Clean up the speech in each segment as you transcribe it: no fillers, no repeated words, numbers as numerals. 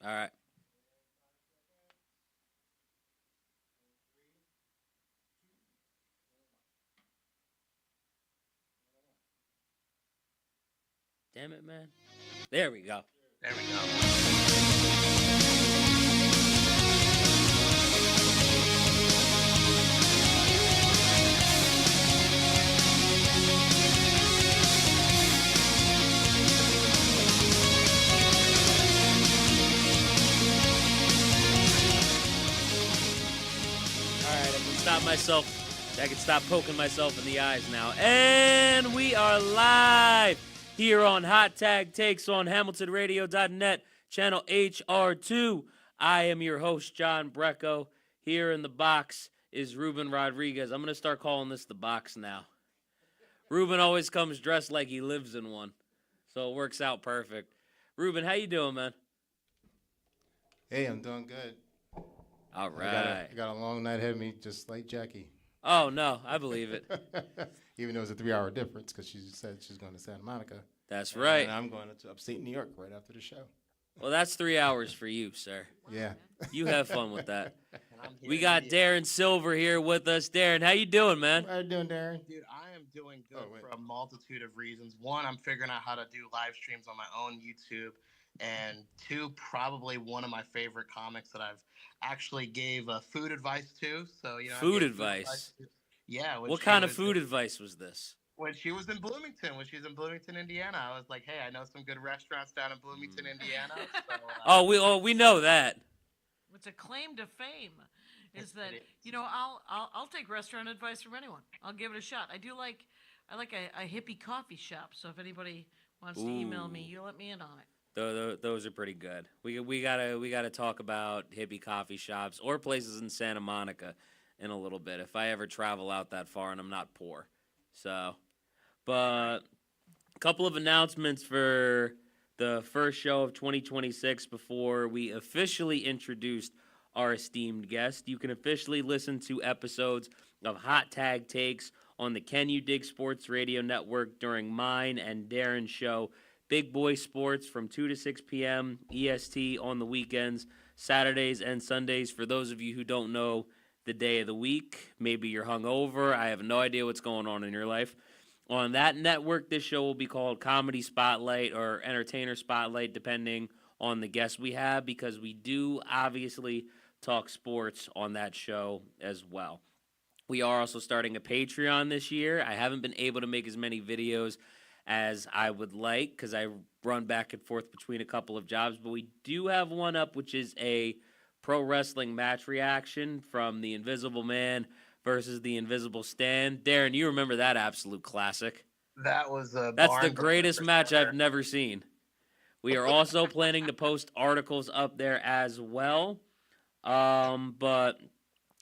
All right. Damn it, man. There we go. There we go. All right, I can stop myself. I can stop poking myself in the eyes now. And we are live here on Hot Tag Takes on HamiltonRadio.net, channel HR2. I am your host, John BRECKO. Here in the box is Ruben Rodriguez. I'm going to start calling this the box now. Ruben always comes dressed like he lives in one, so it works out perfect. Ruben, how you doing, man? Hey, I'm doing good. All right. I got a long night ahead of me, just like Jackie. Oh, no, I believe it. Even though it's a 3-hour difference, because she said she's going to Santa Monica. That's right. And I'm going to upstate New York right after the show. Well, that's 3 hours for you, sir. Yeah. You have fun with that. And I'm here We to got be- Darren Silver here with us. Darren, how you doing, man? How you doing, Darren? Dude, I am doing good Oh, wait. for a multitude of reasons. One, I'm figuring out how to do live streams on my own YouTube. And two, probably one of my favorite comics that I've actually gave food advice to. So, you know, I Food gave advice? to- Yeah. when What she kind of was- food advice was this? When she was in Bloomington, Indiana, I was like, hey, I know some good restaurants down in Bloomington, Indiana. So, We know that. What's a claim to fame is It that is. I'll take restaurant advice from anyone. I'll give it a shot. I like a hippie coffee shop. So if anybody wants to email me, Ooh. you let me in on it. Those are pretty good. We gotta talk about hippie coffee shops or places in Santa Monica in a little bit if I ever travel out that far and I'm not poor. So, but a couple of announcements for the first show of 2026 before we officially introduced our esteemed guest. You can officially listen to episodes of Hot Tag Takes on the Can You Dig Sports Radio Network during mine and Darren's show, Big Boy Sports, from 2 to 6 p.m. EST on the weekends, Saturdays and Sundays. For those of you who don't know the day of the week, maybe you're hungover, I have no idea what's going on in your life. On that network, this show will be called Comedy Spotlight or Entertainer Spotlight, depending on the guests we have, because we do obviously talk sports on that show as well. We are also starting a Patreon this year. I haven't been able to make as many videos as I would like because I run back and forth between a couple of jobs, but we do have one up, which is a pro wrestling match reaction from the Invisible Man versus the Invisible Stan. Darren, you remember that absolute classic? that was a That's barn the burner greatest for match sure. I've never seen. We are also planning to post articles up there as well, but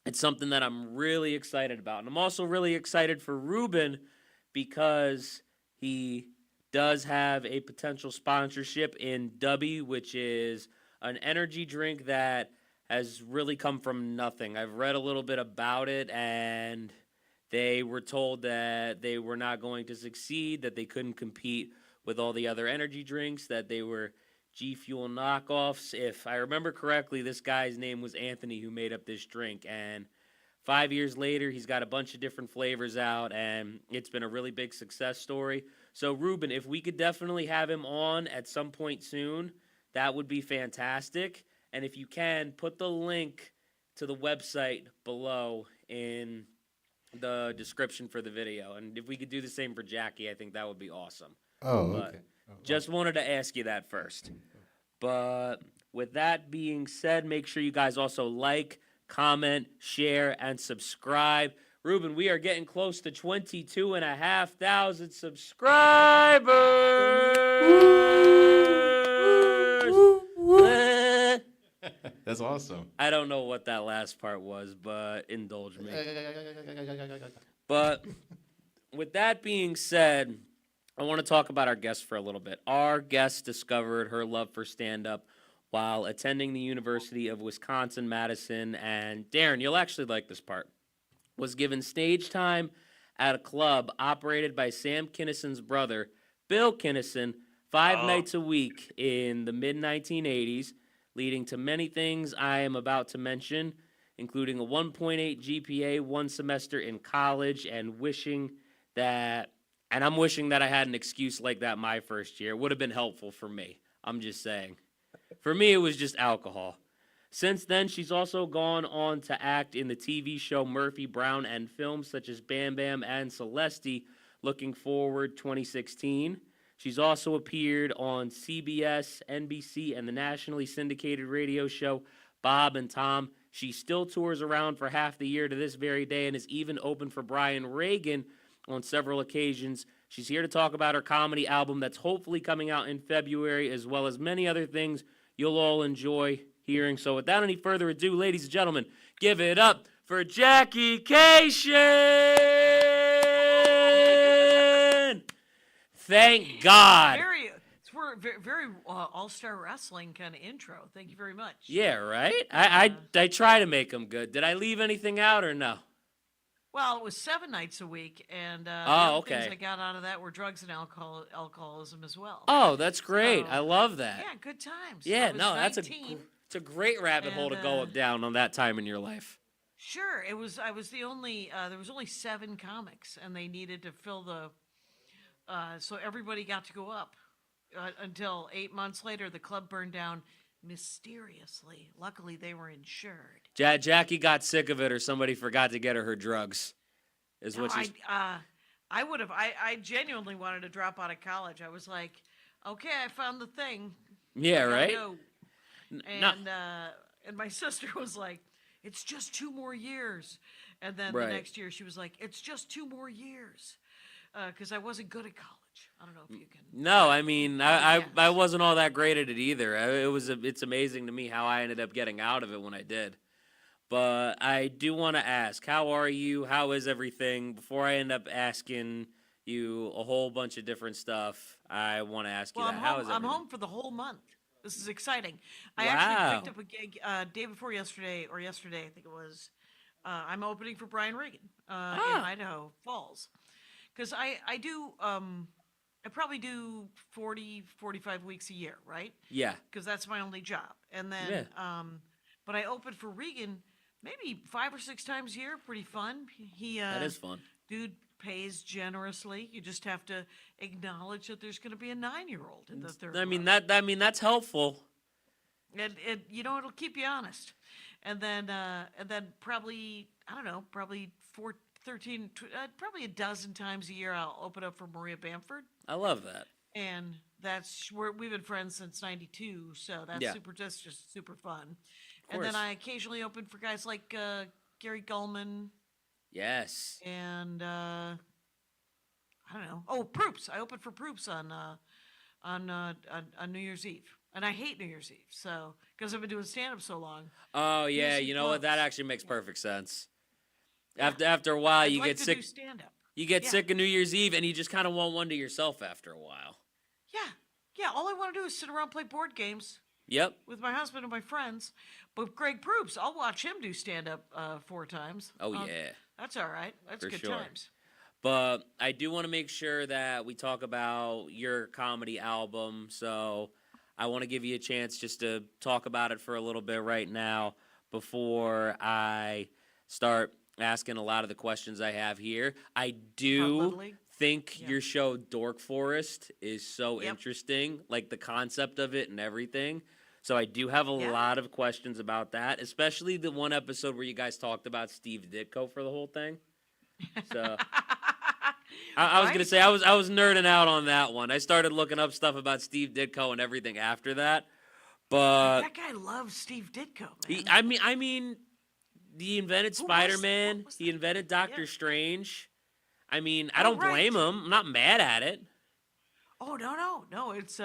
it's something that I'm really excited about. And I'm also really excited for Ruben because he does have a potential sponsorship in W, which is an energy drink that has really come from nothing. I've read a little bit about it, and they were told that they were not going to succeed, that they couldn't compete with all the other energy drinks, that they were G Fuel knockoffs. If I remember correctly, this guy's name was Anthony who made up this drink, and 5 years later, he's got a bunch of different flavors out, and it's been a really big success story. So, Ruben, if we could definitely have him on at some point soon, that would be fantastic. And if you can, put the link to the website below in the description for the video. And if we could do the same for Jackie, I think that would be awesome. Oh, But okay. Oh, just wanted to ask you that first. But with that being said, make sure you guys also like, comment, share, and subscribe. Ruben, we are getting close to 22,500 subscribers. That's awesome. I don't know what that last part was, but indulge me. But with that being said, I want to talk about our guest for a little bit. Our guest discovered her love for stand-up while attending the University of Wisconsin-Madison, and Darren, you'll actually like this part, was given stage time at a club operated by Sam Kinnison's brother, Bill Kinnison, 5 nights a week in the mid-1980s. leading to many things I am about to mention, including a 1.8 GPA one semester in college, and I'm wishing that I had an excuse like that my first year. It would have been helpful for me. I'm just saying. For me, it was just alcohol. Since then, she's also gone on to act in the TV show Murphy Brown and films such as Bam Bam and Celeste, Looking Forward 2016. She's also appeared on CBS, NBC, and the nationally syndicated radio show Bob and Tom. She still tours around for half the year to this very day and is even open for Brian Regan on several occasions. She's here to talk about her comedy album that's hopefully coming out in February, as well as many other things you'll all enjoy hearing. So without any further ado, ladies and gentlemen, give it up for Jackie Kashian! Thank God. Very all-star wrestling kind of intro. Thank you very much. Yeah, right? I try to make them good. Did I leave anything out or no? Well, it was 7 nights a week, and the Oh, other okay. things I got out of that were drugs and alcoholism as well. Oh, that's great. So, I love that. Yeah, good times. Yeah, I was no, 19. it's a great rabbit hole to go And, down on that time in your life. Sure, I was the only. There was only 7 comics, and they needed to fill the. So everybody got to go up until 8 months later. The club burned down mysteriously. Luckily, they were insured. Jackie got sick of it, or somebody forgot to get her drugs. Is No, what she's. I would have. I genuinely wanted to drop out of college. I was like, okay, I found the thing. Yeah, I gotta right. go. No. And my sister was like, it's just 2 more years. And then Right. the next year she was like, it's just 2 more years. Because I wasn't good at college. I don't know if you can. No, I mean, I Yeah. wasn't all that great at it either. It's amazing to me how I ended up getting out of it when I did. But I do want to ask, how are you? How is everything? Before I end up asking you a whole bunch of different stuff, I want to ask you Well, that. I'm How home, is I'm everything? home for the whole month. This is exciting. I Wow. actually picked up a gig day before yesterday, or yesterday, I think it was. I'm opening for Brian Regan in Idaho Falls. Because I probably do 40, 45 weeks a year, right? Yeah. Because that's my only job. And then, but I opened for Regan maybe 5 or 6 times a year. Pretty fun. That is fun. Dude pays generously. You just have to acknowledge that there's going to be a 9-year-old in the third. I mean row. that's helpful. And it'll keep you honest. And then probably, I don't know, probably 13, probably a dozen times a year I'll open up for Maria Bamford. I love that. And we've been friends since '92, so that's just super fun. And then course. I occasionally open for guys like Gary Gulman Yes. and I don't know. Oh, Proops! I opened for Proops on New Year's Eve, and I hate New Year's Eve, so because I've been doing stand up so long. Oh yeah, Music you know what? That clubs. actually makes perfect sense. Yeah. After a while, I'd you like get to sick. do stand up. You get Yeah. sick of New Year's Eve, and you just kind of want one to yourself after a while. Yeah. All I want to do is sit around and play board games Yep. with my husband and my friends. But Greg Proops, I'll watch him do stand up 4 times. Oh yeah. That's all right. That's For good sure. times. But I do want to make sure that we talk about your comedy album. So I want to give you a chance just to talk about it for a little bit right now before I start asking a lot of the questions I have here. I do Lovely. think Yeah. your show Dork Forest is so Yep. interesting, like the concept of it and everything. So I do have a Yeah. lot of questions about that, especially the one episode where you guys talked about Steve Ditko for the whole thing. So I was gonna Right? say I was nerding out on that one. I started looking up stuff about Steve Ditko and everything after that, but That guy loves Steve Ditko, man. I mean, he invented Who was- Spider-Man. what was He that? invented Doctor Yeah. Strange. I mean, I Oh, don't right. blame him. I'm not mad at it. Oh no! It's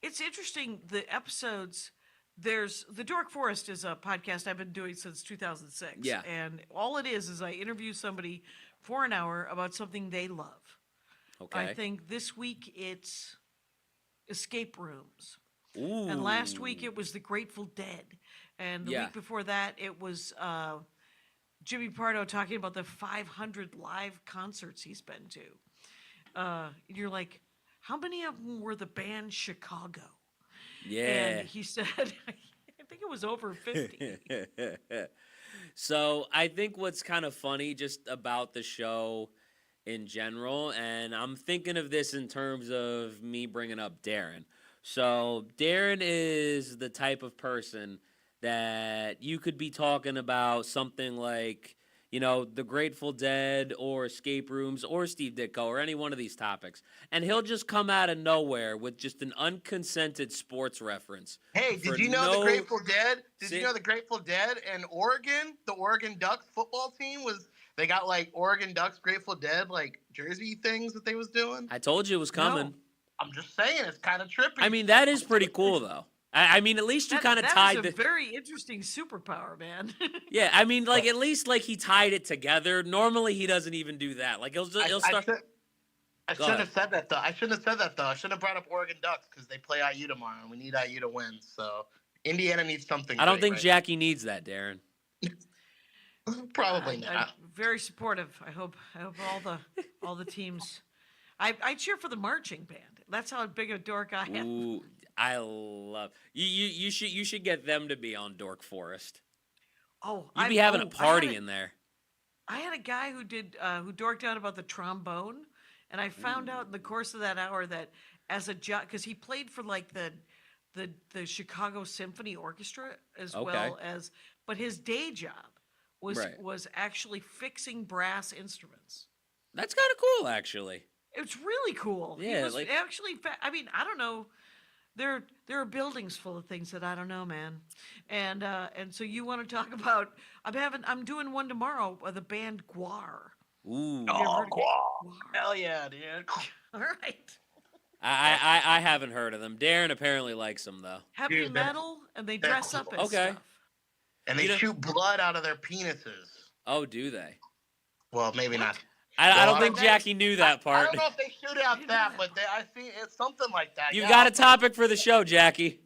it's interesting. The episodes. There's the Dork Forest is a podcast I've been doing since 2006. Yeah. And all it is I interview somebody for an hour about something they love. Okay. I think this week it's escape rooms. Ooh. And last week it was the Grateful Dead. And the Yeah. week before that it was Jimmy Pardo talking about the 500 live concerts he's been to. And you're like, how many of them were the band Chicago? Yeah. And he said, I think it was over 50. So I think what's kind of funny just about the show in general, and I'm thinking of this in terms of me bringing up Darren. So Darren is the type of person that you could be talking about something like, the Grateful Dead or escape rooms or Steve Ditko or any one of these topics, and he'll just come out of nowhere with just an unconsented sports reference. Hey, for did you know the no Grateful Dead? Did si- you know the Grateful Dead in Oregon? The Oregon Ducks football team they got like Oregon Ducks Grateful Dead like jersey things that they was doing. I told you it was coming. No. I'm just saying it's kind of trippy. I mean, that is pretty cool, though. I mean, at least you kind of That tied is a the. very interesting superpower, man. Yeah, I mean, like at least like he tied it together. Normally, he doesn't even do that. Like he'll start. I Go shouldn't ahead. have said that though. I shouldn't have said that though. I shouldn't have brought up Oregon Ducks because they play IU tomorrow, and we need IU to win. So Indiana needs something. I don't great think right Jackie needs that, Darren. now. Probably I'm not. very supportive. I hope all the teams. I cheer for the marching band. That's how big a dork I am. Ooh, I love you. You should get them to be on Dork Forest. Oh, You'd be having a party I in there. had a guy who dorked out about the trombone, and I found out in the course of that hour that as a job, because he played for like the Chicago Symphony Orchestra as Okay. well as, but his day job was Right. was actually fixing brass instruments. That's kind of cool, actually. It's really cool. He Yeah, was like- actually. I mean, I don't know. There are buildings full of things that I don't know, man. And so you want to talk about? I'm doing one tomorrow with the band Guar. Ooh, Have you ever heard of Guar. Guar? Hell yeah, dude. All right. I haven't heard of them. Darren apparently likes them though. Heavy Dude, they're- metal, and they they're dress up cool. as Okay. stuff. And they You know- shoot blood out of their penises. Oh, do they? Well, maybe not. I Well, don't think that's- Jackie knew that I part. don't know if they shoot out didn't that, know but I see it's something like that. You yeah. got a topic for the show, Jackie.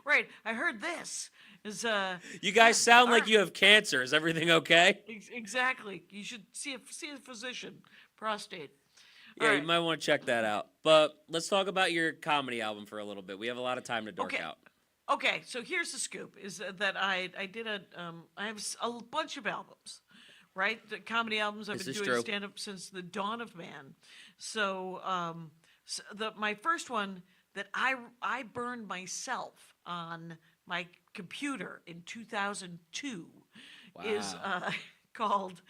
Right. I heard this is You guys sound like alright. you have cancer. Is everything okay? exactly. You should see a physician. Prostate. Yeah, All you right. might want to check that out. But let's talk about your comedy album for a little bit. We have a lot of time to dork Okay. out. Okay, so here's the scoop: is that I did I have a bunch of albums, right? The comedy albums. I've This been is doing true. stand up since the dawn of man. So my first one that I burned myself on my computer in 2002 is Wow. called,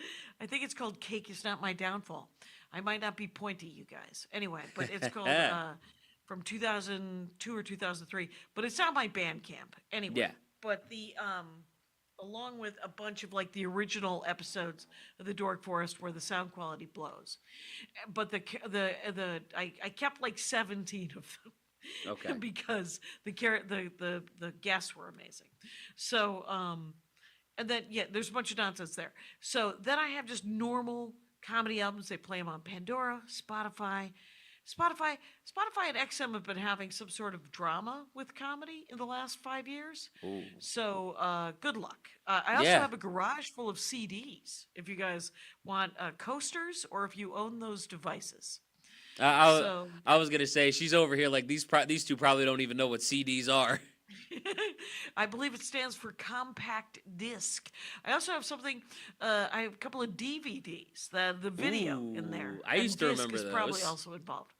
I think it's called "Cake Is Not My Downfall." I might not be pointy, you guys. Anyway, but it's called from 2002 or 2003. But it's on my Bandcamp anyway. Yeah. But the along with a bunch of like the original episodes of the Dork Forest where the sound quality blows. But I kept like 17 of them. Okay. Because the guests were amazing. So and then yeah, there's a bunch of nonsense there. So then I have just normal comedy albums. They play them on Pandora, Spotify and XM have been having some sort of drama with comedy in the last 5 years. Ooh. So good luck. I also Yeah. have a garage full of CDs if you guys want coasters or if you own those devices. So- I was gonna say she's over here like these two probably don't even know what CDs are. I believe it stands for compact disc. I also have something. I have a couple of DVDs. The video in there. Ooh, I and used to disc remember is probably those. also involved.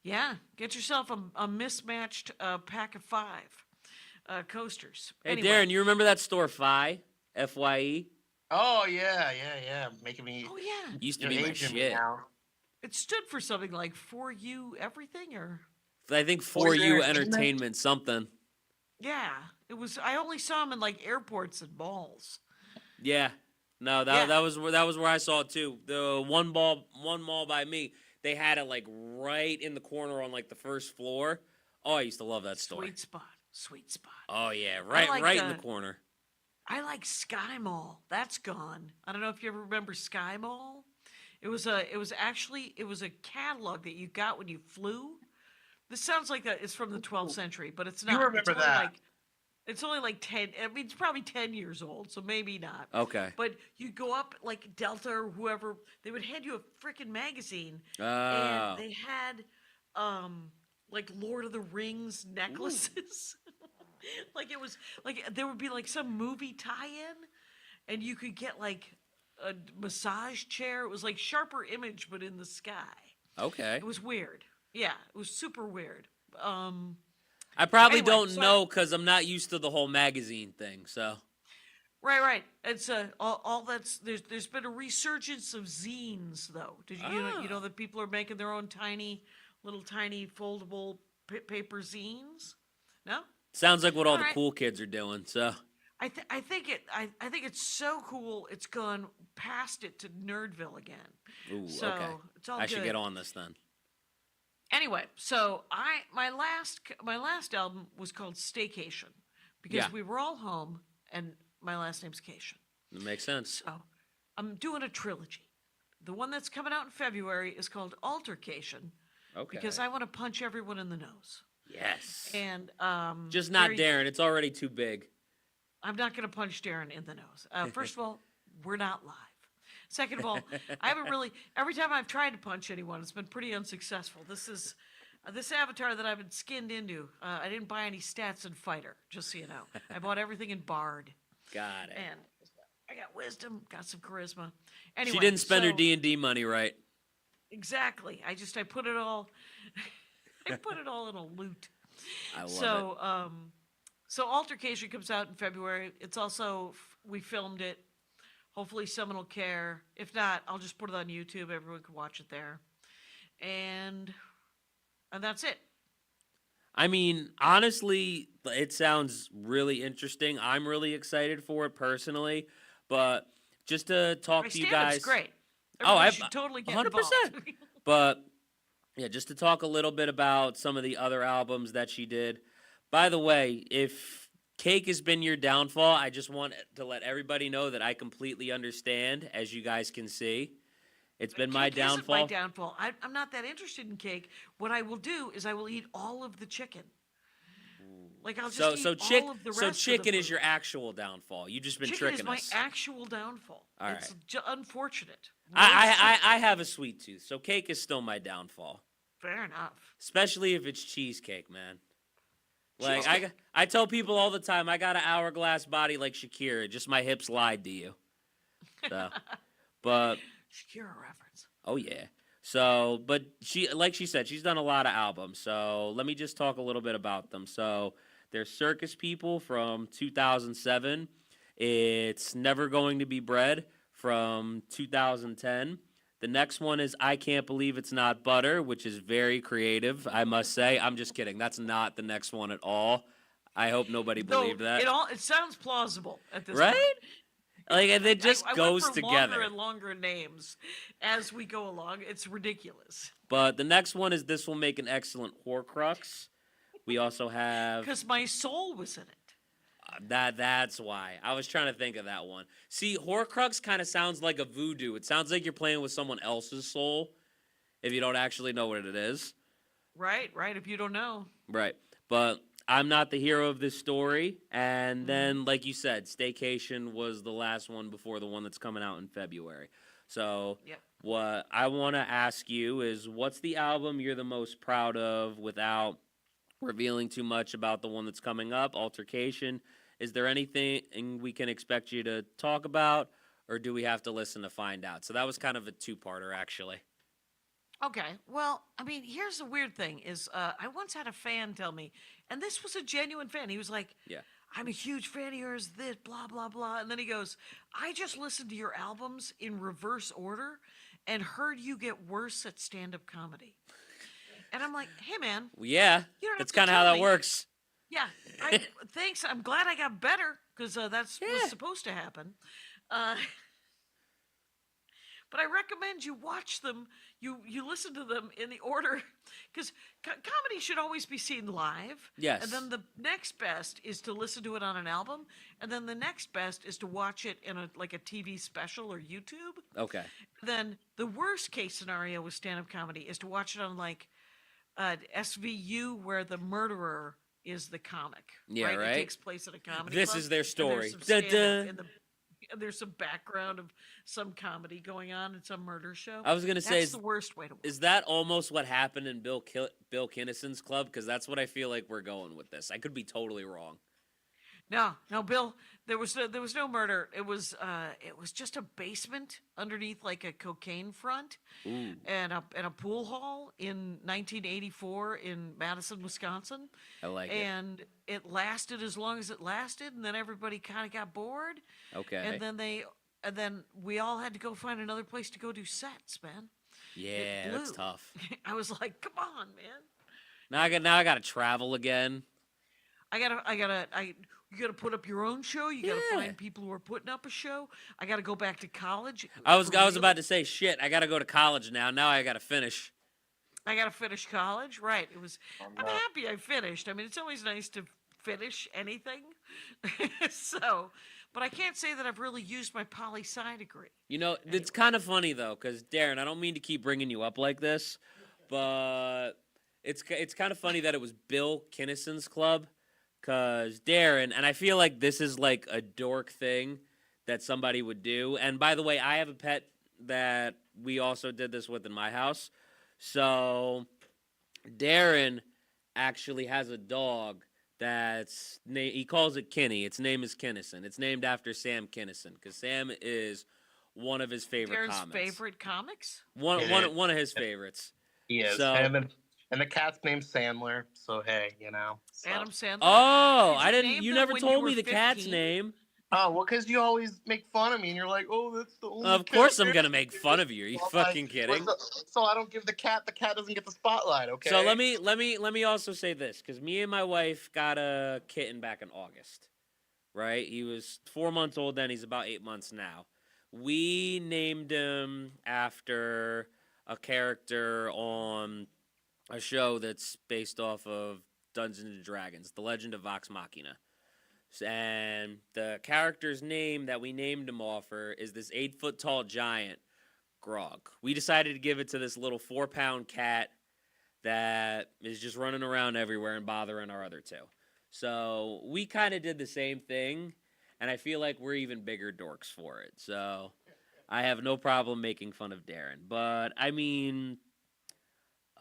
Yeah, get yourself a mismatched pack of 5 coasters. Hey Anyway. Darren, you remember that store Fye? Fye? Oh yeah. Making me. Oh yeah, Used to You're be my aging me shit. now. it stood for something like "For You Everything" or I think For For Your You Entertainment? Entertainment something. yeah. It was. I only saw them in like airports and malls. Yeah. No, Yeah. that was where I saw it too. The one mall by me, they had it like right in the corner on like the first floor. Oh, I used to love that store. Sweet spot. Oh yeah, right like in the the- corner. I like Sky Mall. That's gone. I don't know if you ever remember Sky Mall. It was a catalog that you got when you flew. This sounds like it's from the 12th century, but it's not. remember it's only that. Like, it's only like 10. I mean, it's probably 10 years old, so maybe not. Okay. But you go up like Delta or whoever, they would hand you a freaking magazine, Oh. and they had like Lord of the Rings necklaces. Like it was like there would be like some movie tie-in, and you could get like a massage chair. It was like Sharper Image, but in the sky. Okay. It was weird. Yeah, it was super weird. I probably Anyway, don't so know because I'm not used to the whole magazine thing. So right. It's all that's there's been a resurgence of zines though. Did you know that people are making their own little tiny foldable paper zines? No? sounds like what all All the right. cool kids are doing. So I think it's so cool. It's gone past it to Nerdville again. ooh, So okay. it's all I good. should get on this then. Anyway, so my last album was called Staycation because Yeah. we were all home and my last name's Cation. That makes sense. So I'm doing a trilogy. The one that's coming out in February is called Altercation Okay. because I want to punch everyone in the nose. yes. And Just not very- Darren. It's already too big. I'm not going to punch Darren in the nose. First of all, we're not live. Second of all, I haven't really. Every time I've tried to punch anyone, it's been pretty unsuccessful. This avatar that I've been skinned into. I didn't buy any stats in Fighter, just so you know. I bought everything in Bard, Got it. and I got wisdom, got some charisma. Anyway, She didn't spend her so- D&D money right. Exactly. I put it all. I put it all in a loot. I love So, so Altercation comes out in February. It's also we filmed it. Hopefully, someone will care. If not, I'll just put it on YouTube. Everyone can watch it there, and that's it. I mean, honestly, it sounds really interesting. I'm really excited for it personally, but just to talk My to you stand-up's guys. great. Oh, Everybody I should totally get 100%. involved. But yeah, just to talk a little bit about some of the other albums that she did. By the way, if Cake has been your downfall, I just want to let everybody know that I completely understand, as you guys can see. It's been my Cake isn't downfall. my downfall. I'm not that interested in cake. What I will do is I will eat all of the chicken. Like I'll just eat all of the rest So of the chicken is food. your actual downfall. You've just been Chicken tricking is my us. actual downfall. All It's unfortunate. I have a sweet tooth, so cake is still my downfall. Fair enough. Especially if it's cheesecake, man. Like Cheesecake. I tell people all the time, I got an hourglass body like Shakira. Just my hips lied to you. So, but Shakira reference. oh yeah. So, but like she said, she's done a lot of albums. So let me just talk a little bit about them. So there's Circus People from 2007. It's Never Going to Be Bread from 2010. The next one is I Can't Believe It's Not Butter, which is very creative, I must say. I'm just kidding. That's not the next one at all. I hope nobody believed that. It sounds plausible at this Right? point. Like, and it just I goes went for together. longer and longer names as we go along. It's ridiculous. But the next one is This Will Make an Excellent Horcrux. We also have Because my soul was in it. that's why. I was trying to think of that one. See, Horcrux kind of sounds like a voodoo. It sounds like you're playing with someone else's soul if you don't actually know what it is. Right. If you don't know. Right. But I'm not the hero of this story. And then, like you said, Staycation was the last one before the one that's coming out in February. So Yep. what I want to ask you is, what's the album you're the most proud of without revealing too much about the one that's coming up, Altercation? Is there anything we can expect you to talk about, or do we have to listen to find out? So that was kind of a two-parter, actually. Okay. Well, I mean, here's the weird thing is I once had a fan tell me, and this was a genuine fan. He was like, Yeah. I'm a huge fan of yours, this, blah, blah, blah. And then he goes, I just listened to your albums in reverse order and heard you get worse at stand-up comedy. And I'm like, hey, man, Well, yeah, You don't that's have to kind of how tell that me. works. yeah, thanks. I'm glad I got better because that's Yeah. was supposed to happen. But I recommend you watch them. You listen to them in the order because comedy should always be seen live. Yes. And then the next best is to listen to it on an album, and then the next best is to watch it in a TV special or YouTube. Okay. Then the worst case scenario with stand-up comedy is to watch it on SVU where the murderer is the comic. Yeah, It right. takes place at a comedy This club, is their and story. there's some stand-up Dun-dun. and there's some background of some comedy going on in some murder show. I was gonna say, That's the worst way to watch. is that almost what happened in Bill Kinnison's club? Because that's what I feel like we're going with this. I could be totally wrong. No, Bill. There was no murder. It was just a basement underneath like a cocaine front, Ooh, and a pool hall in 1984 in Madison, Wisconsin. I like it. And it lasted as long as it lasted, and then everybody kind of got bored, Okay. and then we all had to go find another place to go do sets, man. Yeah, that's blew. tough. I was like, come on, man. Now I gotta travel again. You gotta put up your own show. You gotta Yeah. find people who are putting up a show. I gotta go back to college. I was for real. about to say shit. I gotta go to college now. Now I gotta finish. I gotta finish college. Right. It was. Oh, I'm no. happy I finished. I mean, it's always nice to finish anything. So, but I can't say that I've really used my poli sci degree. You know, it's kind of funny though, because Darren, I don't mean to keep bringing you up like this, but it's kind of funny that it was Bill Kinnison's club, because Darren, and I feel like this is like a dork thing that somebody would do. And by the way, I have a pet that we also did this with in my house. So Darren actually has a dog that's he calls it Kinney. Its name is Kinnison. It's named after Sam Kinnison because Sam is one of his favorite Darren's comics. favorite comics. One Yeah. one of his favorites. He is. So- Him and the cat's named Sandler. So hey, you know. So. Adam Sandler. Oh, Did you I didn't. name You them never when you told were me the cat's 15? name. Oh, well, because you always make fun of me, and you're like, "Oh, that's the only." Of course, cat I'm gonna make fun of you. Are you Well, fucking like, kidding? So I don't give the cat. The cat doesn't get the spotlight. Okay. So let me also say this, because me and my wife got a kitten back in August, right? He was 4 months old then. He's about 8 months now. We named him after a character on a show that's based off of Dungeons and Dragons, The Legend of Vox Machina. And the character's name that we named him offer is this 8-foot tall giant, Grog. We decided to give it to this little 4-pound cat that is just running around everywhere and bothering our other two. So we kind of did the same thing, and I feel like we're even bigger dorks for it. So I have no problem making fun of Darren. But I mean,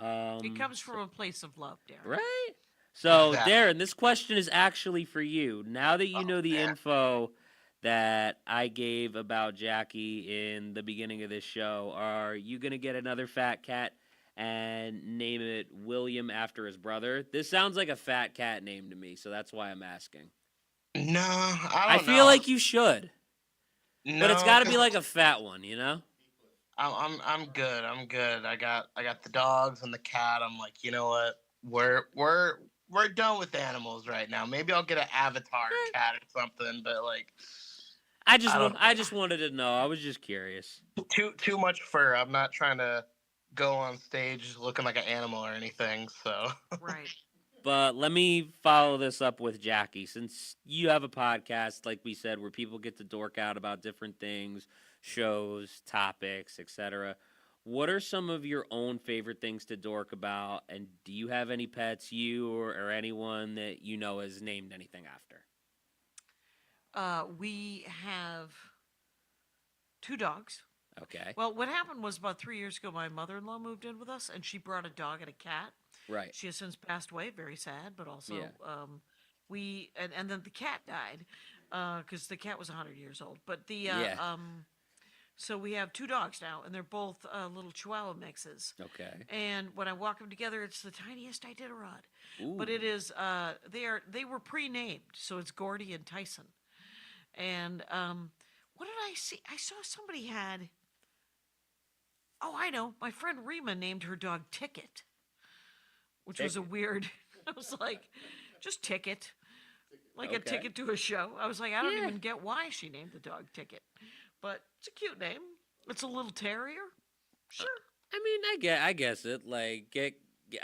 It comes from a place of love, Darren. right? So, Exactly. Darren, this question is actually for you. Now that you know the man. info that I gave about Jackie in the beginning of this show, are you going to get another fat cat and name it William after his brother? This sounds like a fat cat name to me, so that's why I'm asking. No, I I don't feel know. like you should, No, but it's got to be 'cause like a fat one, you know? I'm good. I'm good. I got the dogs and the cat. I'm like, you know what? We're done with animals right now. Maybe I'll get an avatar cat or something. But like, I I don't- just wanted to know. I was just curious. too much fur. I'm not trying to go on stage looking like an animal or anything. So Right. But let me follow this up with Jackie. Since you have a podcast, like we said, where people get to dork out about different things, shows, topics, etc. What are some of your own favorite things to dork about? And do you have any pets, you or anyone that you know has named anything after? We have 2 dogs. Okay. Well, what happened was about 3 years ago, my mother-in-law moved in with us, and she brought a dog and a cat. Right. She has since passed away. Very sad, but also Yeah. and then the cat died because the cat was 100 years old. But the Yeah. so we have 2 dogs now, and they're both little Chihuahua mixes. Okay. And when I walk them together, it's the tiniest Iditarod. Ooh. But it is they were pre-named, so it's Gordy and Tyson. And what did I see? I saw somebody had. Oh, I know. My friend Rima named her dog Ticket, which was a Ticket. weird. I was like, just Ticket, like a Okay. ticket to a show. I was like, I don't Yeah. even get why she named the dog Ticket, but it's a cute name. It's a little terrier. Sure. I mean, I guess it. Like,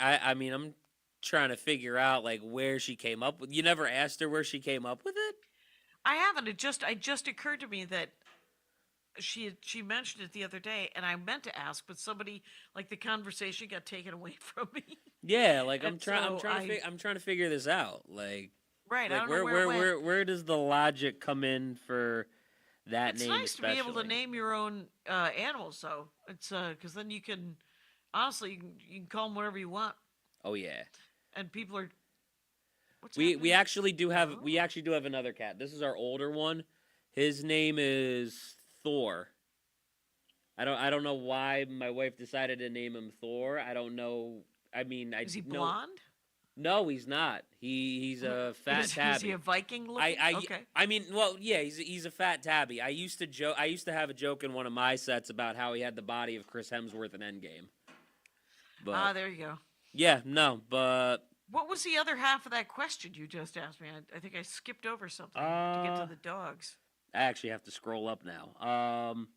I mean, I'm trying to figure out like where she came up with. You never asked her where she came up with it? I haven't. It just occurred to me that she mentioned it the other day, and I meant to ask, but somebody like the conversation got taken away from me. Yeah, like And so I'm trying to figure this out. Like, Right. I like don't know where it went. where does the logic come in for That It's name nice to be able to especially. name your own animals, though. It's because then you can, honestly, you can call them whatever you want, Oh yeah. and people are. What's We happening? actually do have Oh. we actually do have another cat. This is our older one. His name is Thor. I don't know why my wife decided to name him Thor. I don't know. I mean, I Is he know. blonde? No, he's not. He's a fat Is he tabby. a Viking looking? Okay. I mean, well, yeah, he's a fat tabby. I used to have a joke in one of my sets about how he had the body of Chris Hemsworth in Endgame. But There you go. yeah, no, but What was the other half of that question you just asked me? I think I skipped over something to get to the dogs. I actually have to scroll up now.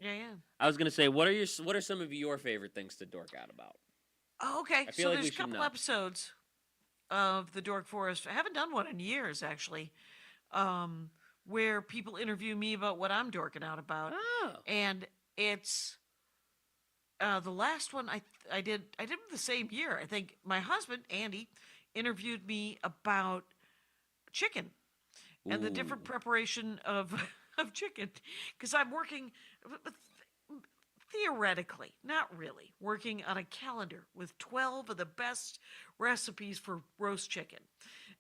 Yeah. I was gonna say, what are some of your favorite things to dork out about? Oh, okay. I feel So like there's we a should couple know. episodes of the Dork Forest. I haven't done one in years, actually, where people interview me about what I'm dorking out about, Oh, and it's the last one I did the same year. I think my husband Andy interviewed me about chicken and the different ooh. preparation of of chicken because I'm working theoretically, not really, working on a calendar with 12 of the best recipes for roast chicken.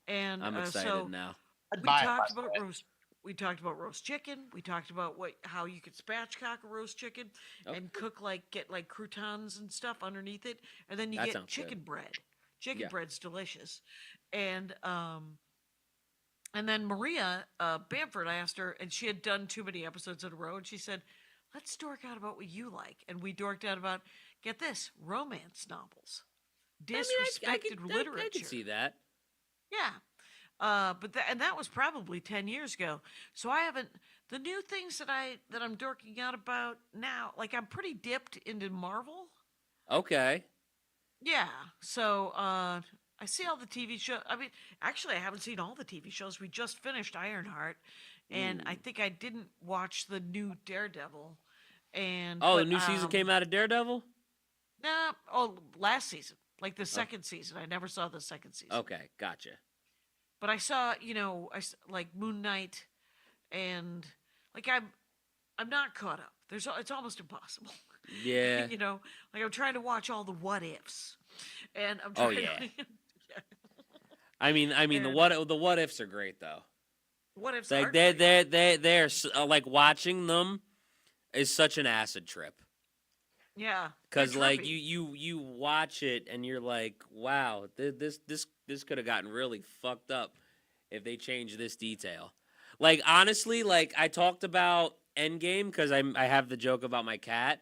And I'm excited so now. I'd we buy it, talked by the about way. roast. We talked about roast chicken. We talked about how you could spatchcock a roast chicken Okay. and get like croutons and stuff underneath it, and then you That get sounds good. chicken bread. Chicken Yeah. bread's delicious, and then Maria Bamford, I asked her, and she had done too many episodes in a row, and she said, "Let's dork out about what you like." And we dorked out about, get this, romance novels, I mean, disrespected literature. I could see that. Yeah, but that was probably 10 years ago. So I haven't the new things that I'm dorking out about now. Like I'm pretty dipped into Marvel. Okay. Yeah. So I see all the TV show. I mean, actually, I haven't seen all the TV shows. We just finished Ironheart, and I Ooh. think I didn't watch the new Daredevil. And Oh, the but new season came out of Daredevil? nah, oh, last season, like the Oh, second season. I never saw the second season, okay, gotcha. but I saw, like Moon Knight, and like I'm not caught up. It's almost impossible. Yeah. Like I'm trying to watch all the what ifs, and I'm Oh trying yeah. to. I mean, And the what ifs are great though. what ifs Like are great. they're like watching them is such an acid trip. Yeah, they're Cause like trippy. you watch it and you're like, wow, this could have gotten really fucked up if they changed this detail. Like honestly, like I talked about Endgame because I have the joke about my cat,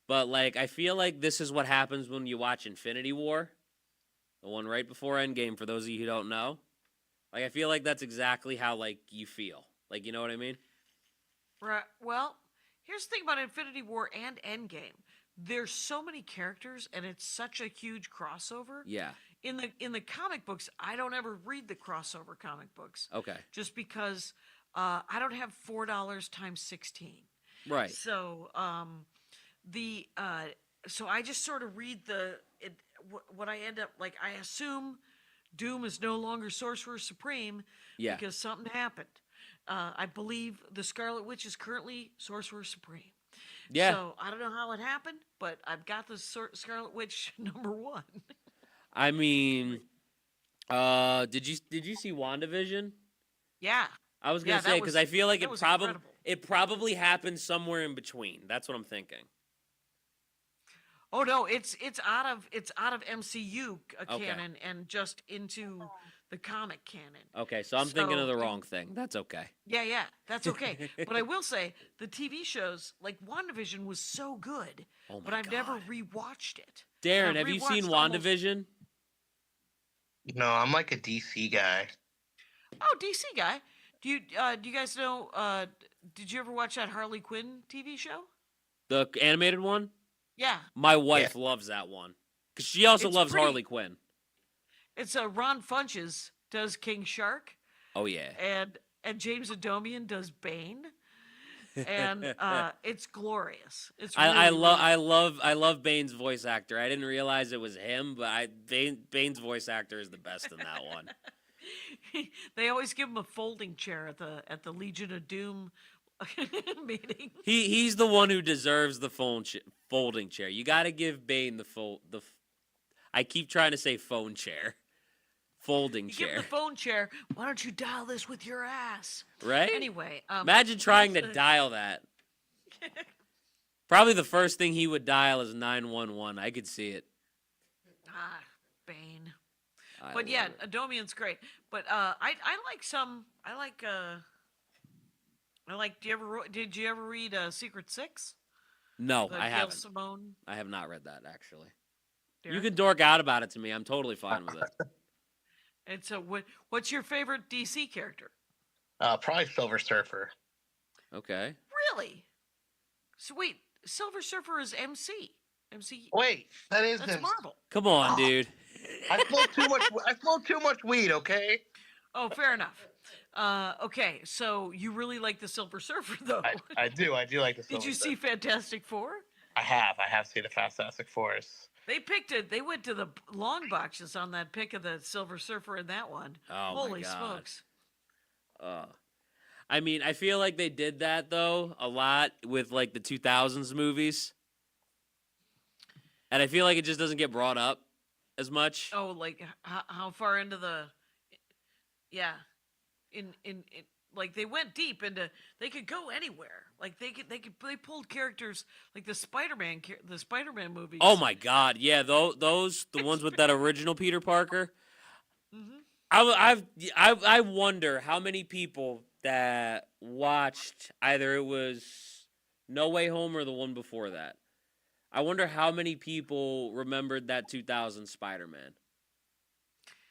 but like I feel like this is what happens when you watch Infinity War, the one right before Endgame. For those of you who don't know, like I feel like that's exactly how like you feel. Like you know what I mean? Right. Well, here's the thing about Infinity War and Endgame. There's so many characters, and it's such a huge crossover. Yeah. In the comic books, I don't ever read the crossover comic books, Okay. just because I don't have $4 times 16. Right. So the so I just sort of read what I end up like. I assume Doom is no longer Sorcerer Supreme Yeah. because something happened. I believe the Scarlet Witch is currently Sorcerer Supreme. Yeah. So I don't know how it happened, but I've got the Scarlet Witch #1. I mean, did you see WandaVision? Yeah, I was gonna yeah, say because I feel like that was incredible. it probably happened somewhere in between. That's what I'm thinking. Oh no, it's out of MCU Okay. canon and just into the comic canon. Okay, so I'm thinking of So the wrong thing. That's okay. yeah, that's okay. But I will say the TV shows like WandaVision was so good, Oh but my I've never God. rewatched it. Darren, I've have you seen rewatched almost- WandaVision? No, I'm like a DC guy. Oh, DC guy. Do you guys know? Did you ever watch that Harley Quinn TV show? The animated one? Yeah, My wife loves that one. Because she also It's loves pretty- Harley Quinn. it's Ron Funches does King Shark, Oh, yeah. and James Adomian does Bane, and it's glorious. It's I really, love really I love Bane's voice actor. I didn't realize it was him, but Bane's voice actor is the best in that one. They always give him a folding chair at the Legion of Doom meeting. He's the one who deserves the folding chair. You got to give Bane I keep trying to say phone chair. Folding You give chair. him the phone chair. Why don't you dial this with your ass? Right? Anyway, Imagine trying to dial that. Probably the first thing he would dial is 911. I could see it. Bane. I But yeah, love it. Adomian's great. But I like some. I like. Did you ever read Secret Six? No, The I Gail haven't. Simone. I have not read that, actually. You Derek? can dork out about it to me. I'm totally fine with it. And so, what's your favorite DC character? Probably Silver Surfer. Okay. Really? So wait, Silver Surfer is MC. MC. Wait, that's That's him. Marvel. Come on, Oh. dude. I smoked too much weed. Okay. Oh, fair enough. Okay, so you really like the Silver Surfer, though. I do like the. Did Silver you see Surfer. Fantastic Four? I have seen the Fantastic Fours. They picked it. They went to the long boxes on that pick of the Silver Surfer in that one. Oh, Holy my God. smokes! I mean, I feel like they did that, though, a lot with, like, the 2000s movies. And I feel like it just doesn't get brought up as much. Oh, like how far into the? Yeah, in like they went deep into. They could go anywhere. Like they pulled characters like the Spider-Man movies. Oh, my God. Yeah, those the ones with that original Peter Parker. Mm-hmm. I wonder how many people that watched either it was No Way Home or the one before that. I wonder how many people remembered that 2000 Spider-Man.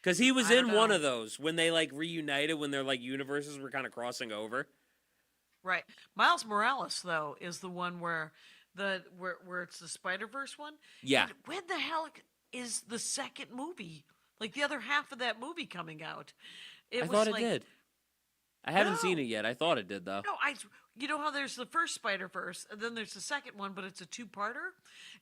Because he was I don't in one know. of those when they like reunited, when their like universes were kind of crossing over. Right. Miles Morales though is the one where where it's the Spider-Verse one. Yeah. And when the hell is the second movie? Like the other half of that movie coming out? I was thought it like, did. I haven't seen No. it yet. I thought it did, though. No, you know how there's the first Spider-Verse and then there's the second one, but it's a two-parter,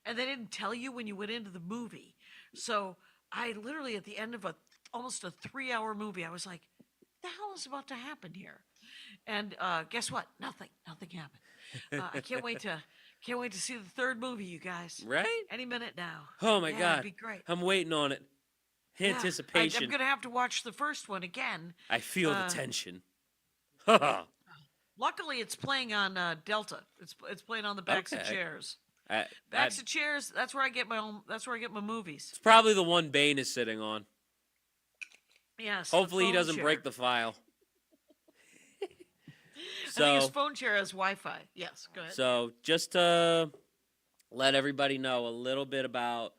and they didn't tell you when you went into the movie. So I literally at the end of almost a 3-hour movie, I was like, "The hell is about to happen here?" And guess what? Nothing happened. I can't wait to see the third movie, you guys. Right? Any minute now. Oh, my Yeah, God. it'd be great. I'm waiting on it. Yeah, Anticipation. I'm gonna have to watch the first one again. I feel the uh, tension. Luckily, it's playing on Delta. It's playing on the backs of Okay. chairs. I- Backs of chairs. That's where I get my movies. It's probably the one Bane is sitting on. Yes. Hopefully he doesn't break the file. I think his So, phone chair has Wi-Fi. Yes. Go ahead. so just to let everybody know a little bit about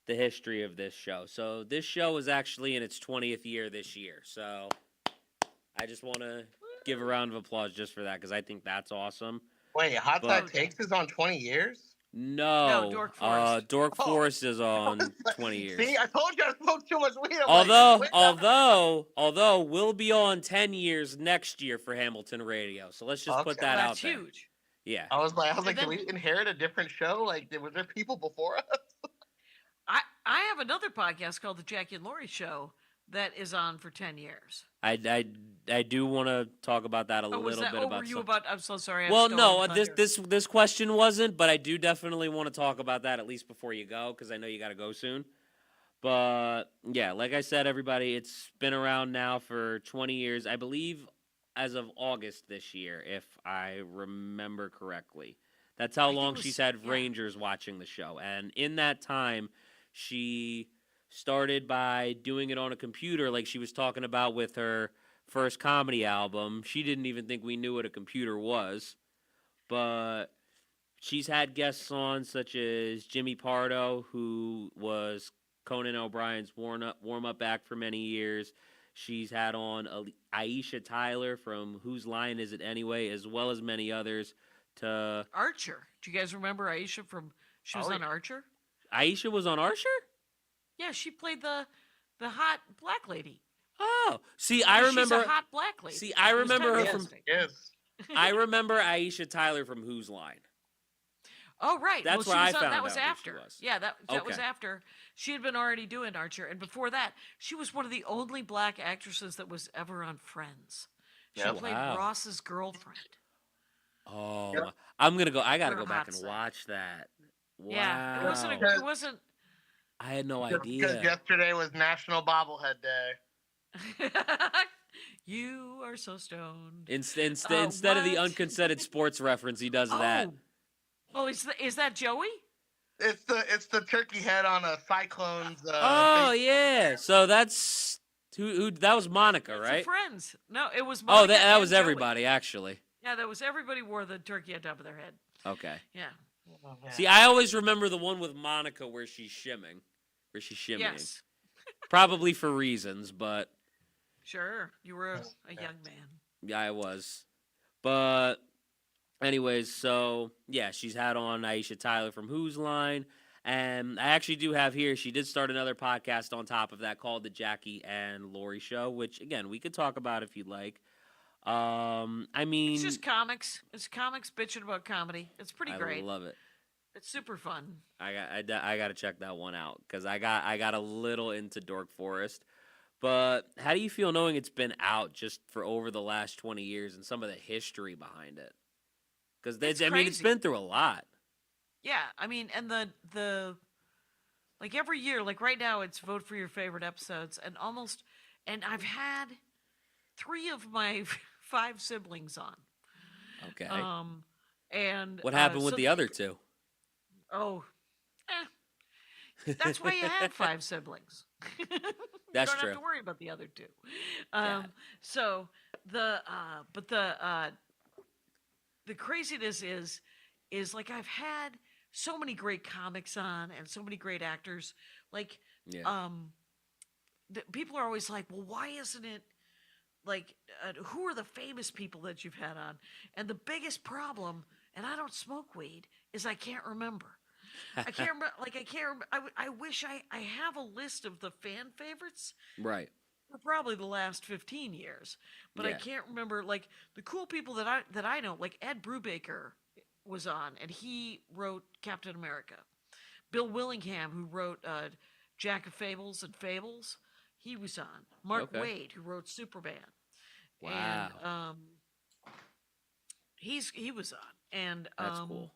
the history of this show. So this show is actually in its 20th year this year. So I just want to give a round of applause just for that because I think that's awesome. Wait, Hot Side But- Takes is on 20 years? No, Dork Forest. Dork Oh. Forest is on 20 years. See, I told you I smoked too much weed. I'm like, Although we'll be on 10 years next year for Hamilton Radio. So let's just put Okay. that out That's there. huge. Yeah. I was like, And did then- we inherit a different show? Like, were there people before us? I have another podcast called the Jackie and Laurie Show that is on for 10 years. I do want to talk about that a Oh, was little that? bit Oh, about were you some- about? I'm so sorry. Well, I've no, stolen this question wasn't, but I do definitely want to talk about that at least before you go because I know you got to go soon. But yeah, like I said, everybody, it's been around now for 20 years. I believe as of August this year, if I remember correctly. That's how I think long it was- she's had yeah. Rangers watching the show. And in that time, she started by doing it on a computer like she was talking about with her first comedy album. She didn't even think we knew what a computer was. But she's had guests on such as Jimmy Pardo, who was Conan O'Brien's warm-up act for many years. She's had on Aisha Tyler from Whose Line Is It Anyway, as well as many others. To Archer. Do you guys remember Aisha from? She was Oh, on yeah. Archer. Aisha was on Archer? Yeah, she played the hot black lady. Oh, see, I remember. She's a hot black lady. See, I It was remember her fantastic. Yes. I remember Aisha Tyler from Whose Line. Oh right, That's well, where she was I on, found that was out who she after. was. Yeah, that was Okay. after she had been already doing Archer, and before that, she was one of the only black actresses that was ever on Friends. She Yeah, played wow. Ross's girlfriend. Oh, I'm gonna go. I gotta For a go back hot and sec. watch that. Wow. Yeah, it wasn't. I had no Because idea. yesterday was National Bobblehead Day. You are so stoned. Instead of the What? unconsented sports reference, he does that. Oh, is that Joey? It's the turkey head on a Cyclones. Oh yeah. So that's who that was Monica, It's right? Friends. No, it was Oh, Monica that and was Joey. everybody actually. Yeah, that was everybody wore the turkey on top of their head. Okay. Yeah. See, I always remember the one with Monica where she's shimmying. Yes. Probably for reasons, but Sure. You were a young man. yeah, I was. But anyways, so yeah, she's had on Aisha Tyler from Who's Line. And I actually do have here, she did start another podcast on top of that called The Jackie and Lori Show, which again, we could talk about if you'd like. I mean, It's just comics. It's comics bitching about comedy. It's pretty great. I love it. It's super fun. I got to check that one out because I got a little into Dork Forest. But how do you feel knowing it's been out just for over the last 20 years and some of the history behind it? Because it's crazy. been through a lot. Yeah, I mean, and the like every year, like right now, it's vote for your favorite episodes, and I've had 3 of my 5 siblings on. Okay. And What happened with so the other 2? Oh, that's why you have 5 siblings. That's you don't true. have to worry about the other 2. Yeah. So the craziness is like I've had so many great comics on and so many great actors. Like, Yeah. People are always like, well, why isn't it like who are the famous people that you've had on? And the biggest problem, and I don't smoke weed, is I can't remember. I can't remember. Like I can't remember. I wish I have a list of the fan favorites Right. for probably the last 15 years, but I Yeah. can't remember like the cool people that I know. Like Ed Brubaker was on, and he wrote Captain America. Bill Willingham, who wrote Jack of Fables and Fables, he was on. Mark Okay. Waid, who wrote Superman. Wow. And he was on, and That's cool.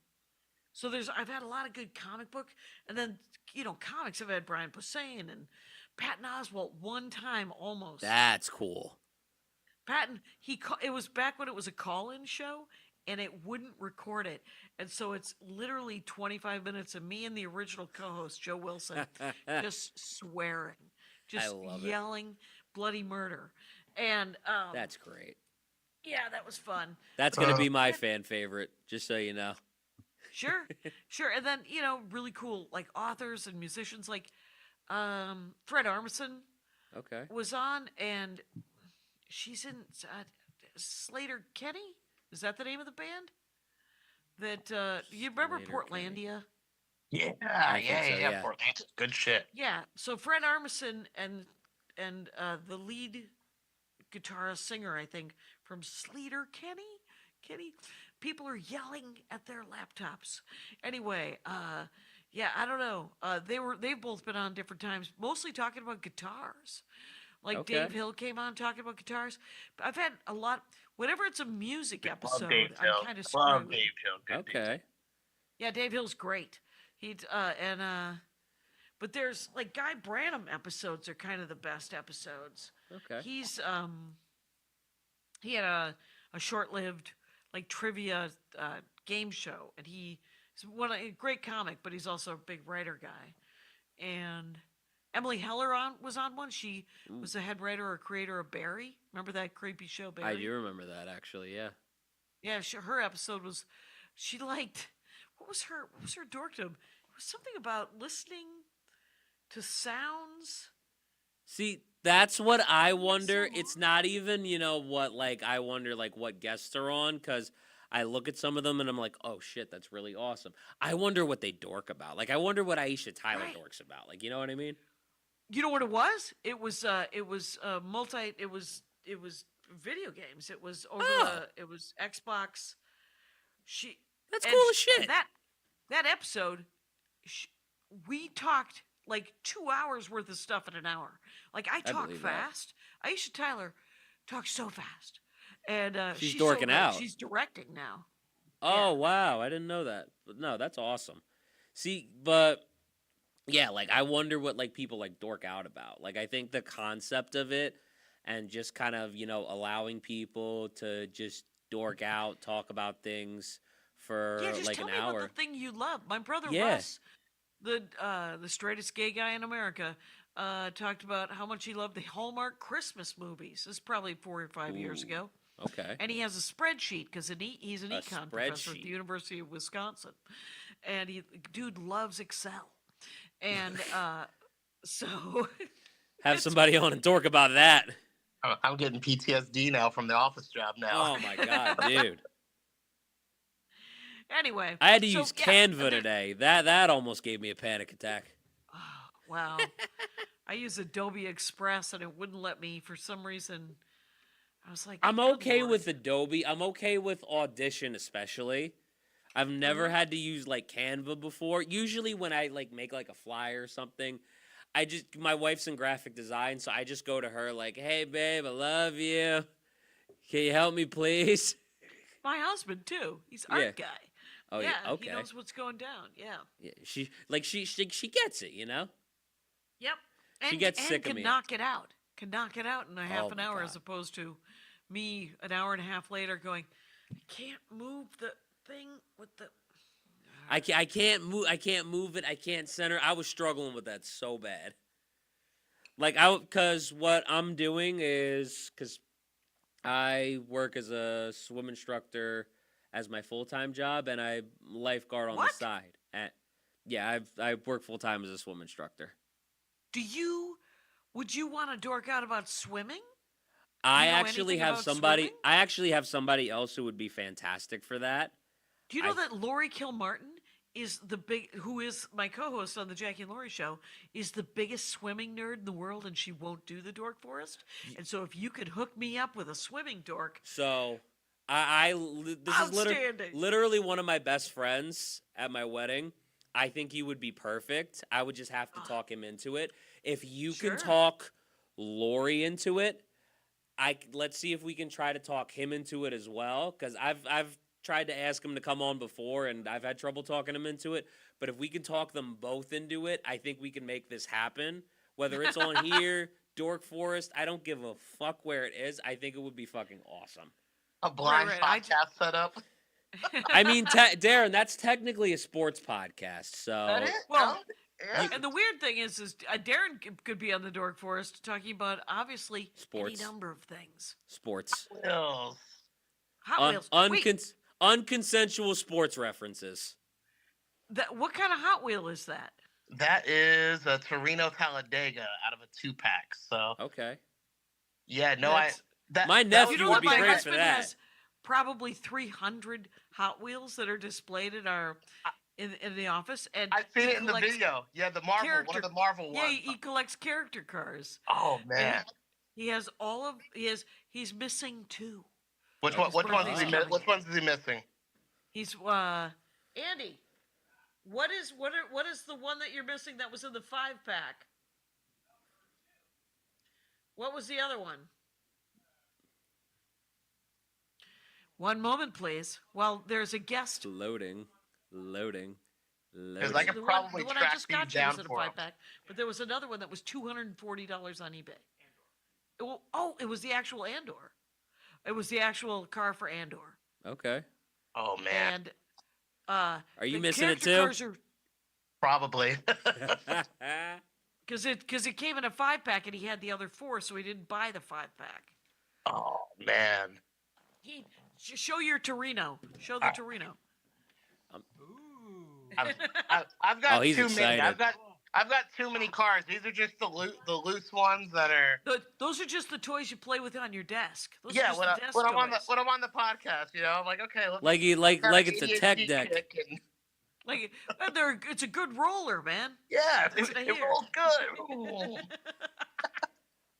So I've had a lot of good comic book, and then comics. I've had Brian Posehn and Patton Oswalt one time almost. That's cool. Patton, it was back when it was a call-in show, and it wouldn't record it, and so it's literally 25 minutes of me and the original co-host Joe Wilson just swearing, just love it. yelling bloody murder, and That's great. yeah, that was fun. That's gonna be my fan favorite, just so you know. Sure. And then really cool like authors and musicians like Fred Armisen Okay. was on, and she's in Slater Kenny. Is that the name of the band? That you remember Slater Portlandia? Yeah, think so, yeah. Portland's good shit. Yeah. So Fred Armisen and the lead guitarist singer, I think, from Slater Kenny, people are yelling at their laptops. Anyway, yeah, I don't know. They've both been on different times, mostly talking about guitars. Like Okay. Dave Hill came on talking about guitars. But I've had a lot. Whenever it's a music episode, Love Dave Hill. I'm kind of Love screwed. Dave Hill. Good dude. Okay. Yeah, Dave Hill's great. But there's like Guy Branum episodes are kind of the best episodes. Okay. He's he had a short-lived like trivia game show, and he's a great comic, but he's also a big writer guy. And Emily Heller was on one. She was the head writer or creator of Barry. Remember that creepy show, Barry? I do remember that actually. Yeah. Yeah, her episode was she liked what was her dorkdom? It was something about listening to sounds. See, that's what I wonder. so It's not even, what, like, I wonder, like, what guests are on, because I look at some of them and I'm like, oh, shit, that's really awesome. I wonder what they dork about. Like, I wonder what Aisha Tyler Right. dorks about. Like, you know what I mean? You know what it was? It was video games. It was over it was Xbox. That's and cool as shit. and that episode, we talked like 2 hours worth of stuff in an hour. Like I talk believe that. fast. Aisha Tyler talks so fast, and She's so dorking good. out. She's directing now. Oh wow, I didn't know that. But no, that's awesome. See, but yeah, like I wonder what like people like dork out about. Like I think the concept of it and just kind of, allowing people to just dork out, talk about things Yeah, for just like tell an me about hour. the thing you love. My brother Yeah. Russ, the straightest gay guy in America, talked about how much he loved the Hallmark Christmas movies. This is probably 4 or 5 years Ooh. ago. Okay. And he has a spreadsheet because he's an A econ professor at the spreadsheet. University of Wisconsin, and dude loves Excel, and so Have it's somebody on and dork about that. I'm getting PTSD now from the office job now. Oh my god, dude. anyway. I had to So use yeah, Canva today. That almost gave me a panic attack. oh, wow. I use Adobe Express and it wouldn't let me for some reason. I was like, I'm "Good okay Lord." with Adobe. I'm okay with Audition especially. I've never had to use like Canva before. Usually when I like make like a flyer or something, my wife's in graphic design, so I just go to her like, "Hey babe, I love you. Can you help me please?" My husband too. He's Yeah. art guy. Oh yeah, yeah, okay. he knows what's going down. Yeah. Yeah, she gets it, you know? Yep. She gets sick of can me. knock it out. Can knock it out in a half Oh an my hour God. as opposed to me an hour and a half later going, I can't move the thing with the. I can't move it. I can't center. I was struggling with that so bad. Like cuz what I'm doing is cuz I work as a swim instructor as my full-time job and I lifeguard on the What? side. Yeah, I work full-time as a swim instructor. Would you want to dork out about swimming? I You know actually anything have about somebody swimming? I actually have somebody else who would be fantastic for that. Do you know I that Lori Kilmartin is who is my co-host on the Jackie and Lori show, is the biggest swimming nerd in the world, and she won't do the Dork Forest. And so, if you could hook me up with a swimming dork, So, this is outstanding. literally one of my best friends at my wedding. I think he would be perfect. I would just have to talk him into it. If you Sure. can talk Lori into it, let's see if we can try to talk him into it as well. Because I've tried to ask him to come on before, and I've had trouble talking him into it. But if we can talk them both into it, I think we can make this happen. Whether it's on here, Dork Forest, I don't give a fuck where it is. I think it would be fucking awesome. A blind Right. podcast setup. I mean, Darren, that's technically a sports podcast, so That is? Well, Yeah. And the weird thing is Darren could be on the Dork Forest talking about obviously Sports. any number of things. sports, Wheels. Hot Wheels. Wait, unconsensual sports references. what kind of Hot Wheel is that? That is a Torino Talladega out of a 2-pack. So Okay, yeah, no, That's- My that nephew You know would what? be My great for husband that. has probably 300 Hot Wheels that are displayed at our in the office, and I've seen he it in the collects- video. Yeah, the Marvel, one character- of the Marvel Yeah, ones. he collects character cars. Oh man, He has he's missing 2. which and one? his Which ones birthday's is he? coming. Which ones is he missing? He's Andy. What is the one that you're missing that was in the 5-pack? What was the other one? One moment, please. Well, there's a guest. Loading. Because I could The probably one I track just these got you down was in a for him. 5-pack, but there was another one that was $240 on eBay. It was the actual Andor. It was the actual car for Andor. Okay. Oh man, And Are you the missing it character too? cars probably. because it came in a 5-pack and he had the other 4, so he didn't buy the 5-pack. Oh man, Show your Torino. Show the Torino. I've got Oh, he's too many. excited. I've got too many cars. These are just the loose ones that are. Those are just the toys you play with on your desk. Those are Yeah, just when, the desk when I'm on toys. the podcast, I'm like, okay, look, like it's a tech ADHD deck. kick and- Like, it's a good roller, man. yeah, That's it, what I it hear. rolls good. Ooh.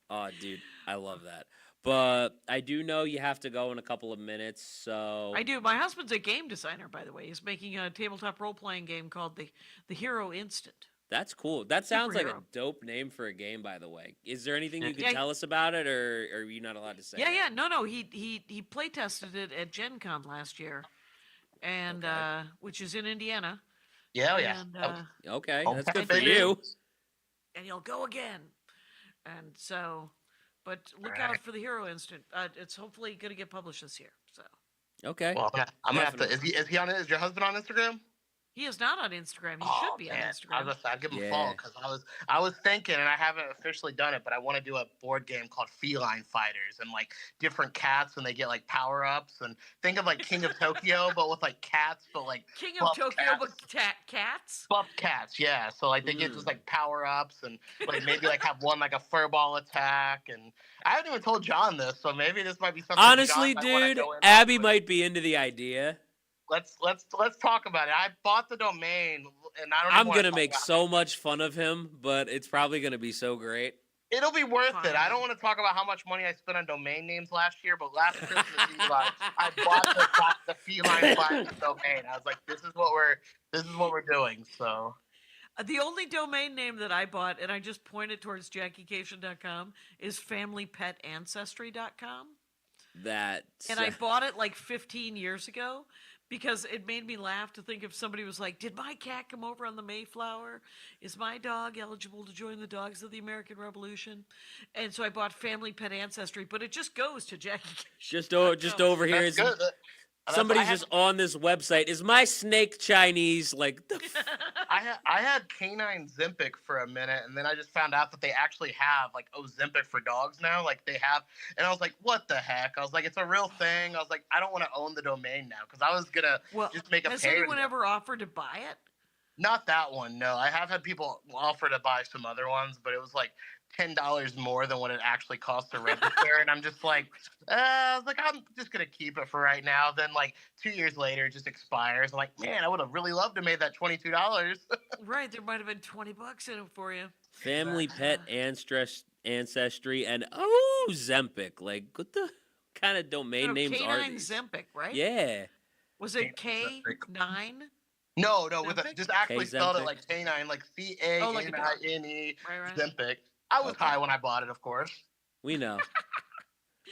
Oh, dude, I love that. But I do know you have to go in a couple of minutes, so I do. My husband's a game designer, by the way. He's making a tabletop role-playing game called the Hero Instant. that's cool. That sounds like a Superhero. dope name for a game, by the way. Is there anything you can Yeah. tell us about it, or are you not allowed to say? Yeah, it? yeah. No. He play tested it at Gen Con last year, and Okay. which is in Indiana. Yeah, yeah. And, Okay, that's Hometown good for baby. you. and he'll go again. And so, but look Alright. out for the Hero Instant. It's hopefully going to get published this year. So Okay. Well, I'm gonna have to. Definitely. Is he on? Is your husband on Instagram? he is not on Instagram. He Oh should be on man, Instagram. I'd give him a Yeah. follow because I was thinking, and I haven't officially done it, but I want to do a board game called Feline Fighters, and like different cats, and they get like power ups, and think of like King of Tokyo, but with like cats, but like King of buff Tokyo, cats. but cats. Buff cats, yeah. So like they get just like power ups, and like maybe like have one like a furball attack, and I haven't even told John this, so maybe this might be something. Honestly, John might wanna dude, go in on, Abby but might be into the idea. Let's talk about it. I bought the domain, and I don't. I'm even wanna gonna talk make about so much fun of him, but it's probably gonna be so great. It'll be worth it. I Fine. don't want to talk about how much money I spent on domain names last year, but last Christmas Eve, I bought the Feline Fighters domain. I was like, this is what we're doing. So The only domain name that I bought, and I just pointed towards JackieCation.com, is FamilyPetAncestry.com. That's And I bought it like 15 years ago because it made me laugh to think if somebody was like, did my cat come over on the Mayflower? Is my dog eligible to join the Dogs of the American Revolution? And so I bought Family Pet Ancestry, but it just goes to Jackie Cation. just over here. that's Is good. somebody's just on this website. Is my snake Chinese? Like, the I had canine Zempic for a minute, and then I just found out that they actually have like Ozempic for dogs now. Like they have, and I was like, what the heck? I was like, it's a real thing. I was like, I don't want to own the domain now because I was gonna Well, just make a has parody. anyone ever offered to buy it? Not that one, no. I have had people offer to buy some other ones, but it was like $10 more than what it actually costs to register. And I'm just like, I was like, I'm just gonna keep it for right now. Then like 2 years later, it just expires. I'm like, man, I would have really loved to make that $22. Right, there might have been $20 in it for you. family pet ancestry and Zempic. Like, what the kind of domain names are K9 these? Zempic, right? Yeah. Was it K9 K9? No, with Zempic? just actually spelled it Zempic? like canine, like Oh, like a dog. CANINE, Right. Zempic. I was Okay. high when I bought it, of course. We know.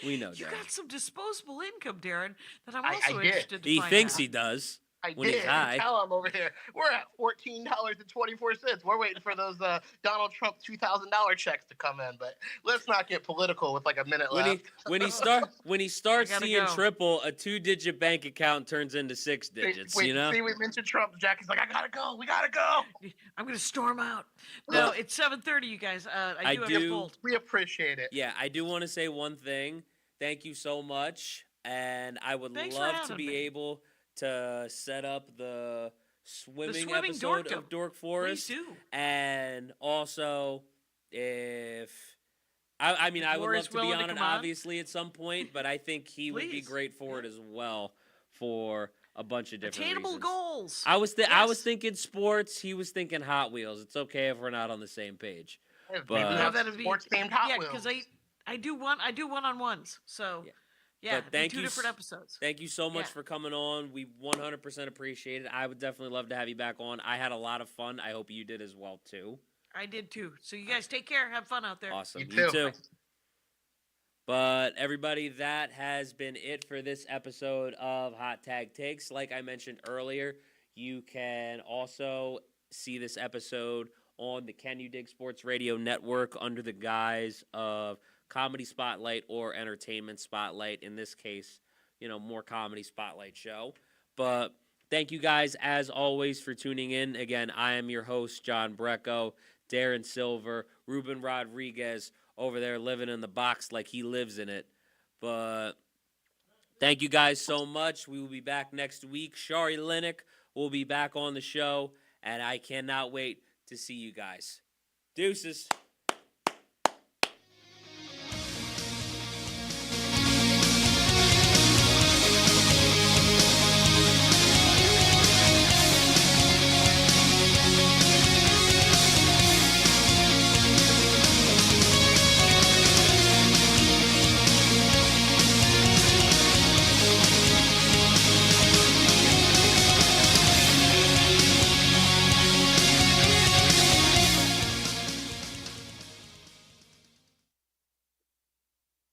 We know, You Darren. got some disposable income, Darren, that I'm I also did. interested to He find thinks out. he does. I When he's did. high. Tell him over here. We're at $14.24. We're waiting for those Donald Trump $2,000 checks to come in. But let's not get political with like a minute When left. when he starts I gotta seeing go. triple, a 2-digit bank account turns into 6 digits. Wait, you know. see, we mentioned Trump. Jackie's like, I gotta go. We gotta go. I'm going to storm out. No, it's 7:30, you guys. I do have to fold. We appreciate it. Yeah, I do want to say one thing. Thank you so much, and I would Thanks for love to having be me. able to set up the swimming swimming episode dorkdom. of Dork Please Forest. do. And also, if I mean, I would Laura's love to be willing to on it, come on? obviously, at some point, but I think he would be Please. great for it as well for a bunch of different Attainable reasons. goals. I was Yes. thinking sports. He was thinking Hot Wheels. It's okay if we're not on the same page. Maybe But- we No, have that'd be- sports themed Hot Yeah, Wheels. because I do one-on-ones. So, Yeah. yeah, But thank two you different s- episodes. Thank you so much Yeah. for coming on. We 100% appreciate it. I would definitely love to have you back on. I had a lot of fun. I hope you did as well too. I did too. So you guys take care. Have fun out there. Awesome. You You too. too. But everybody, that has been it for this episode of Hot Tag Takes. Like I mentioned earlier, you can also see this episode on the Can You Dig Sports Radio Network under the guise of Comedy Spotlight or Entertainment Spotlight. In this case, more Comedy Spotlight show. But thank you guys, as always, for tuning in. Again, I am your host, John BRECKO, Darren Silver, Ruben Rodriguez over there living in the box like he lives in it. But thank you guys so much. We will be back next week. Shari Linnick will be back on the show, and I cannot wait to see you guys. Deuces.